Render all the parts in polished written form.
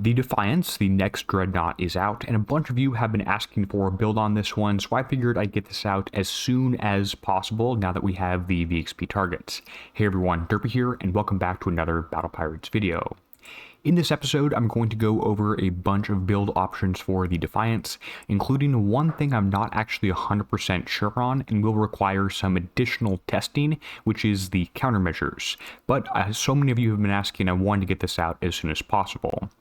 The Defiance, the next dreadnought, is out, and a bunch of you have been asking for a build on this one, so I figured I'd get this out as soon as possible now that we have the VXP targets. Hey everyone, Derpy here, and welcome back to another Battle Pirates video. In this episode, I'm going to go over a bunch of build options for the Defiance, including one thing I'm not actually 100% sure on and will require some additional testing, which is the countermeasures. But so many of you have been asking, I wanted to get this out as soon as possible.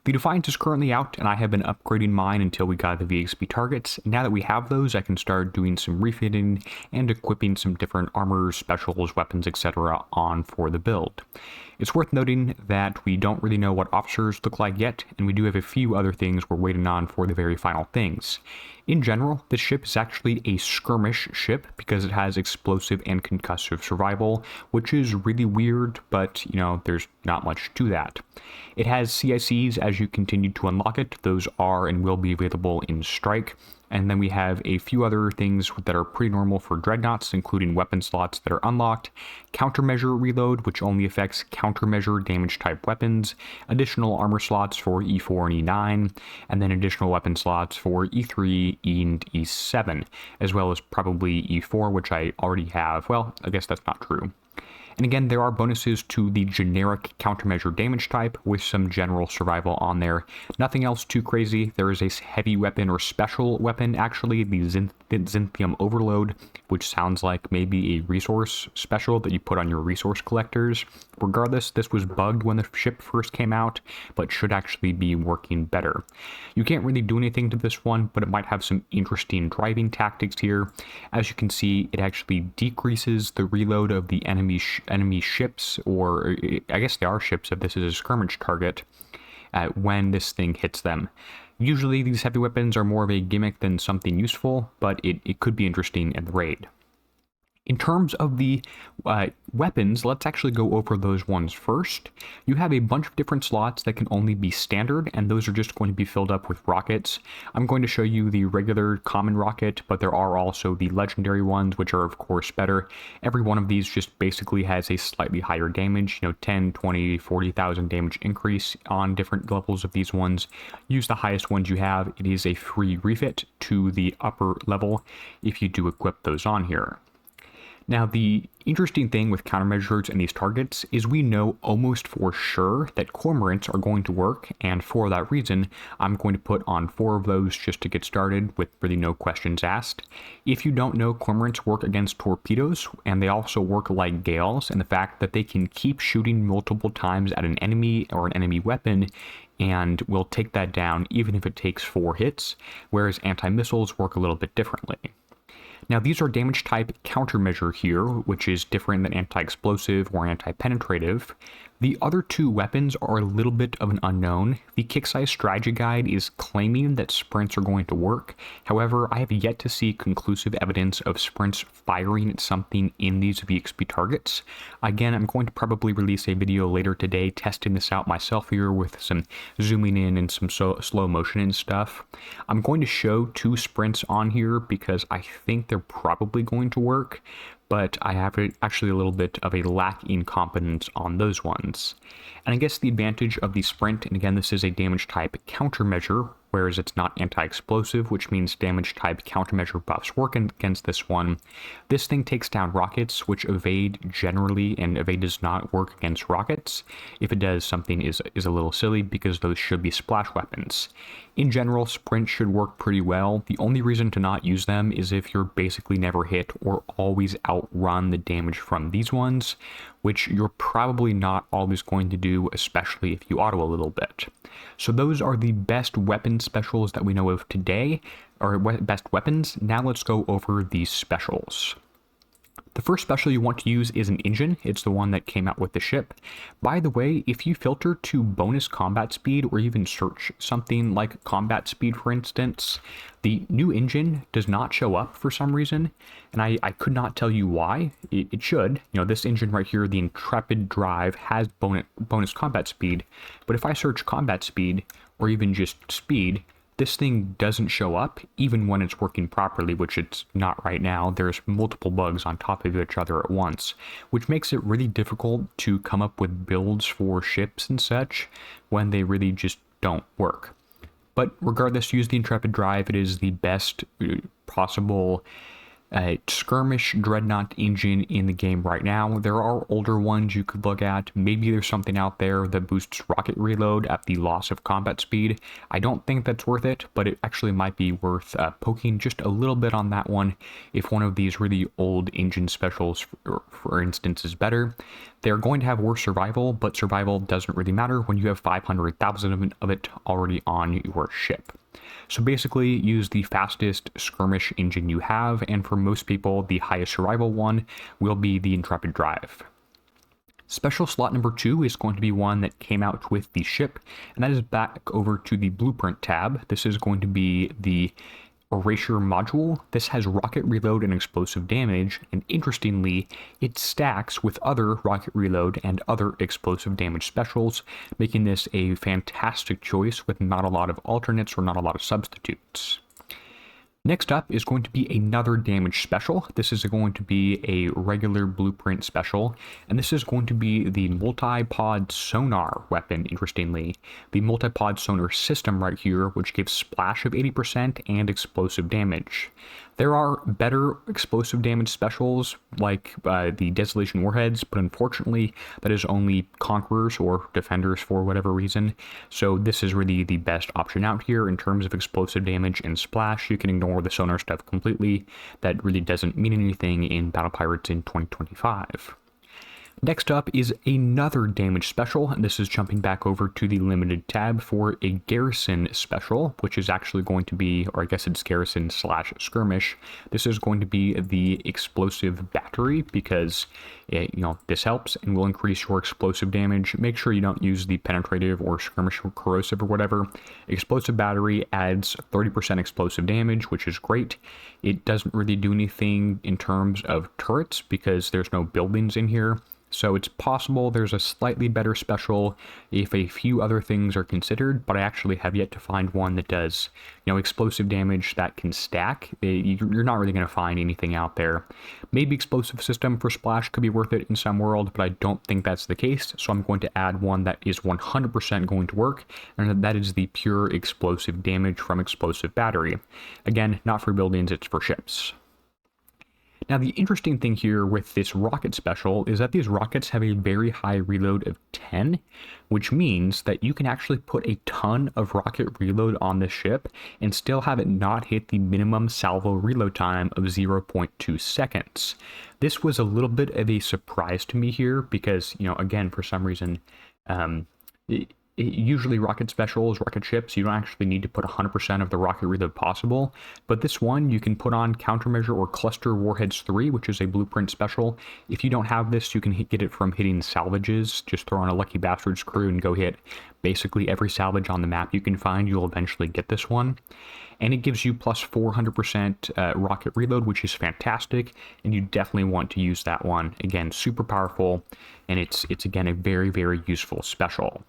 The Defiance is currently out, and I have been upgrading mine until we got the VXP targets. Now that we have those, I can start doing some refitting and equipping some different armors, specials, weapons, etc. on for the build. It's worth noting that we don't really know what officers look like yet, and we do have a few other things we're waiting on for the very final things. In general, this ship is actually a skirmish ship because it has explosive and concussive survival, which is really weird, but, you know, there's not much to that. It has CICs as you continue to unlock it. Those are and will be available in Strike. And then we have a few other things that are pretty normal for dreadnoughts, including weapon slots that are unlocked, countermeasure reload, which only affects countermeasure damage type weapons, additional armor slots for E4 and E9, and then additional weapon slots for E3, E and E7, as well as probably E4, which I already have. Well, I guess that's not true. And again, there are bonuses to the generic countermeasure damage type with some general survival on there. Nothing else too crazy. There is a heavy weapon or special weapon, actually, the Zintium Overload, which sounds like maybe a resource special that you put on your resource collectors. Regardless, this was bugged when the ship first came out, but should actually be working better. You can't really do anything to this one, but it might have some interesting driving tactics here. As you can see, it actually decreases the reload of the enemy ships, or I guess they are ships if this is a skirmish target, when this thing hits them. Usually these heavy weapons are more of a gimmick than something useful, but it could be interesting in the raid. In terms of the weapons, let's actually go over those ones first. You have a bunch of different slots that can only be standard, and those are just going to be filled up with rockets. I'm going to show you the regular common rocket, but there are also the legendary ones, which are of course better. Every one of these just basically has a slightly higher damage, 10, 20, 40,000 damage increase on different levels of these ones. Use the highest ones you have. It is a free refit to the upper level if you do equip those on here. Now, the interesting thing with countermeasures and these targets is we know almost for sure that cormorants are going to work, and for that reason, I'm going to put on 4 of those just to get started with really no questions asked. If you don't know, cormorants work against torpedoes, and they also work like gales, and the fact that they can keep shooting multiple times at an enemy or an enemy weapon and will take that down even if it takes 4 hits, whereas anti-missiles work a little bit differently. Now, these are damage type countermeasure here, which is different than anti-explosive or anti-penetrative. The other 2 weapons are a little bit of an unknown. The Kixeye strategy guide is claiming that sprints are going to work. However, I have yet to see conclusive evidence of sprints firing at something in these VXP targets. Again, I'm going to probably release a video later today testing this out myself here with some zooming in and some slow motion and stuff. I'm going to show 2 sprints on here because I think they're probably going to work, but I have actually a little bit of a lack in confidence on those ones. And I guess the advantage of the sprint, and again this is a damage type countermeasure, whereas it's not anti-explosive, which means damage type countermeasure buffs work against this one. This thing takes down rockets, which evade generally, and evade does not work against rockets. If it does, something is a little silly because those should be splash weapons. In general, sprint should work pretty well. The only reason to not use them is if you're basically never hit or always outrun the damage from these ones, which you're probably not always going to do, especially if you auto a little bit. So those are the best weapon specials that we know of today, or best weapons. Now let's go over these specials. The first special you want to use is an engine. It's the one that came out with the ship. By the way, if you filter to bonus combat speed or even search something like combat speed, for instance, the new engine does not show up for some reason, and I could not tell you why. It should. This engine right here, the Intrepid Drive, has bonus combat speed, but if I search combat speed or even just speed, this thing doesn't show up even when it's working properly, which it's not right now. There's multiple bugs on top of each other at once, which makes it really difficult to come up with builds for ships and such when they really just don't work. But regardless, use the Intrepid Drive. It is the best possible skirmish dreadnought engine in the game right now. There are older ones you could look at. Maybe there's something out there that boosts rocket reload at the loss of combat speed. I don't think that's worth it, but it actually might be worth poking just a little bit on that one if one of these really old engine specials, for instance, is better. They're going to have worse survival, but survival doesn't really matter when you have 500,000 of it already on your ship. So basically, use the fastest skirmish engine you have, and for most people, the highest survival one will be the Intrepid Drive. Special slot number 2 is going to be one that came out with the ship, and that is back over to the Blueprint tab. This is going to be the Erasure module. This has rocket reload and explosive damage, and interestingly, it stacks with other rocket reload and other explosive damage specials, making this a fantastic choice with not a lot of alternates or not a lot of substitutes. Next up is going to be another damage special. This is going to be a regular Blueprint special, and this is going to be the multi-pod sonar weapon, interestingly. The multi-pod sonar system right here, which gives splash of 80% and explosive damage. There are better explosive damage specials, like the Desolation Warheads, but unfortunately, that is only Conquerors or Defenders for whatever reason. So this is really the best option out here in terms of explosive damage and splash. You can ignore the sonar stuff completely. That really doesn't mean anything in Battle Pirates in 2025. Next up is another damage special, and this is jumping back over to the limited tab for a garrison special, which is actually going to be, or I guess it's garrison / skirmish. This is going to be the explosive battery because this helps and will increase your explosive damage. Make sure you don't use the penetrative or skirmish or corrosive or whatever. Explosive battery adds 30% explosive damage, which is great. It doesn't really do anything in terms of turrets because there's no buildings in here. So it's possible there's a slightly better special if a few other things are considered, but I actually have yet to find one that does, explosive damage that can stack. You're not really going to find anything out there. Maybe explosive system for splash could be worth it in some world, but I don't think that's the case. So I'm going to add one that is 100% going to work, and that is the pure explosive damage from explosive battery. Again, not for buildings, it's for ships. Now, the interesting thing here with this rocket special is that these rockets have a very high reload of 10, which means that you can actually put a ton of rocket reload on this ship and still have it not hit the minimum salvo reload time of 0.2 seconds. This was a little bit of a surprise to me here because, again, for some reason, usually rocket specials, rocket ships, you don't actually need to put 100% of the rocket reload possible, but this one you can put on Countermeasure or Cluster Warheads 3, which is a Blueprint special. If you don't have this, you can get it from hitting salvages. Just throw on a Lucky Bastards crew and go hit basically every salvage on the map you can find. You'll eventually get this one. And it gives you plus 400% rocket reload, which is fantastic, and you definitely want to use that one. Again, super powerful, and it's again a very, very useful special.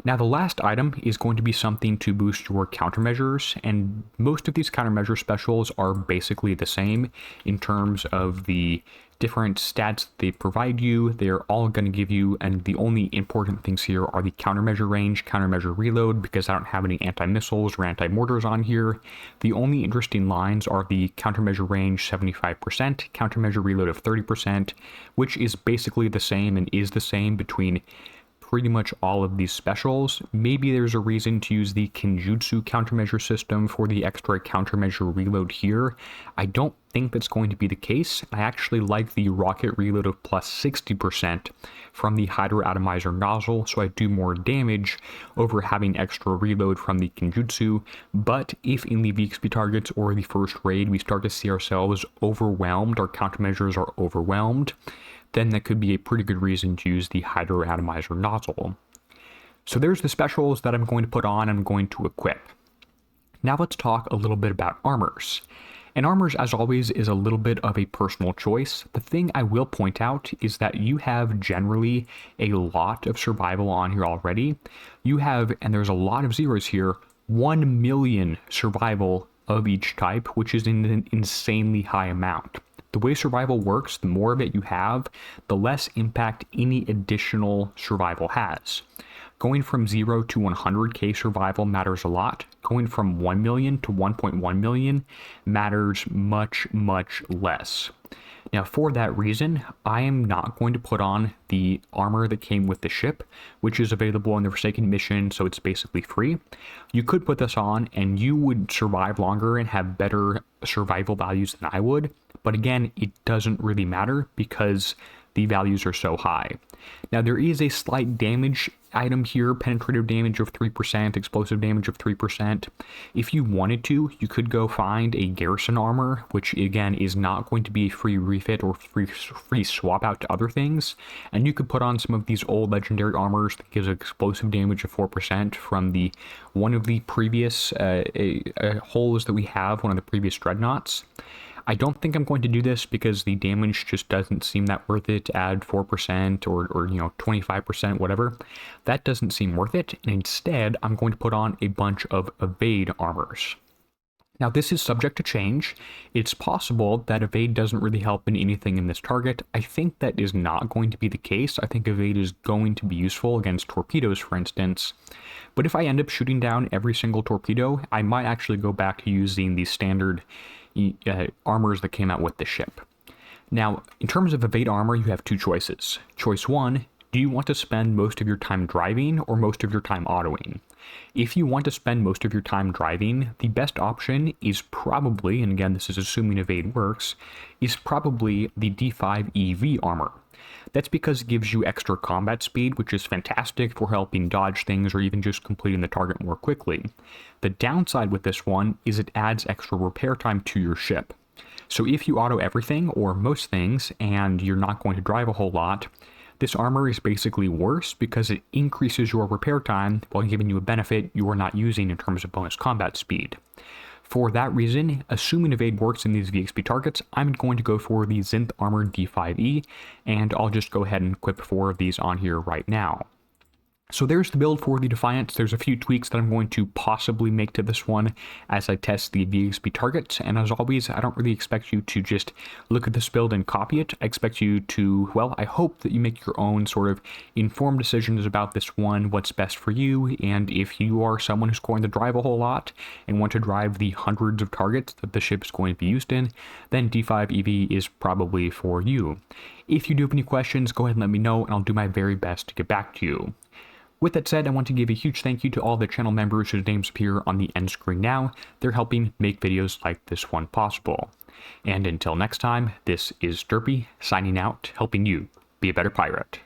Now, the last item is going to be something to boost your countermeasures, and most of these countermeasure specials are basically the same in terms of the different stats they provide you. They're all going to give you, and the only important things here are the countermeasure range, countermeasure reload, because I don't have any anti-missiles or anti-mortars on here. The only interesting lines are the countermeasure range 75%, countermeasure reload of 30%, which is basically the same and is the same between pretty much all of these specials. Maybe there's a reason to use the Kenjutsu countermeasure system for the extra countermeasure reload here. I don't think that's going to be the case. I actually like the rocket reload of plus 60% from the Hydroatomizer nozzle, so I do more damage over having extra reload from the Kenjutsu. But if in the VXP targets or the first raid we start to see ourselves overwhelmed, our countermeasures are overwhelmed, then that could be a pretty good reason to use the Hydroatomizer nozzle. So there's the specials that I'm going to put on and I'm going to equip. Now let's talk a little bit about armors. And armors, as always, is a little bit of a personal choice. The thing I will point out is that you have generally a lot of survival on here already. You have, and there's a lot of zeros here, 1 million survival of each type, which is an insanely high amount. The way survival works, the more of it you have, the less impact any additional survival has. Going from 0 to 100k survival matters a lot. Going from 1 million to 1.1 million matters much, much less. Now, for that reason, I am not going to put on the armor that came with the ship, which is available in the Forsaken mission, so it's basically free. You could put this on, and you would survive longer and have better survival values than I would, but again, it doesn't really matter because the values are so high. Now, there is a slight damage item here, penetrative damage of 3%, explosive damage of 3%. If you wanted to, you could go find a garrison armor, which again is not going to be a free refit or free swap out to other things, and you could put on some of these old legendary armors that gives explosive damage of 4% from one of the previous holes that we have, one of the previous dreadnoughts. I don't think I'm going to do this because the damage just doesn't seem that worth it to add 4% or 25%, whatever. That doesn't seem worth it, and instead I'm going to put on a bunch of evade armors. Now, this is subject to change. It's possible that evade doesn't really help in anything in this target. I think that is not going to be the case. I think evade is going to be useful against torpedoes, for instance. But if I end up shooting down every single torpedo, I might actually go back to using the standard armors that came out with the ship. Now, in terms of evade armor, you have two choices. Choice one, do you want to spend most of your time driving or most of your time autoing? If you want to spend most of your time driving, the best option is probably, and again this is assuming evade works, is probably the D5 EV armor. That's because it gives you extra combat speed, which is fantastic for helping dodge things or even just completing the target more quickly. The downside with this one is it adds extra repair time to your ship. So if you auto everything or most things and you're not going to drive a whole lot, this armor is basically worse because it increases your repair time while giving you a benefit you are not using in terms of bonus combat speed. For that reason, assuming evade works in these VXP targets, I'm going to go for the Zinth Armor D5E, and I'll just go ahead and equip 4 of these on here right now. So there's the build for the Defiance. There's a few tweaks that I'm going to possibly make to this one as I test the VXP targets, and as always, I don't really expect you to just look at this build and copy it. I expect you to, well, I hope that you make your own sort of informed decisions about this one, what's best for you, and if you are someone who's going to drive a whole lot and want to drive the hundreds of targets that the ship is going to be used in, then D5 EV is probably for you. If you do have any questions, go ahead and let me know, and I'll do my very best to get back to you. With that said, I want to give a huge thank you to all the channel members whose names appear on the end screen now. They're helping make videos like this one possible. And until next time, this is Derpy, signing out, helping you be a better pirate.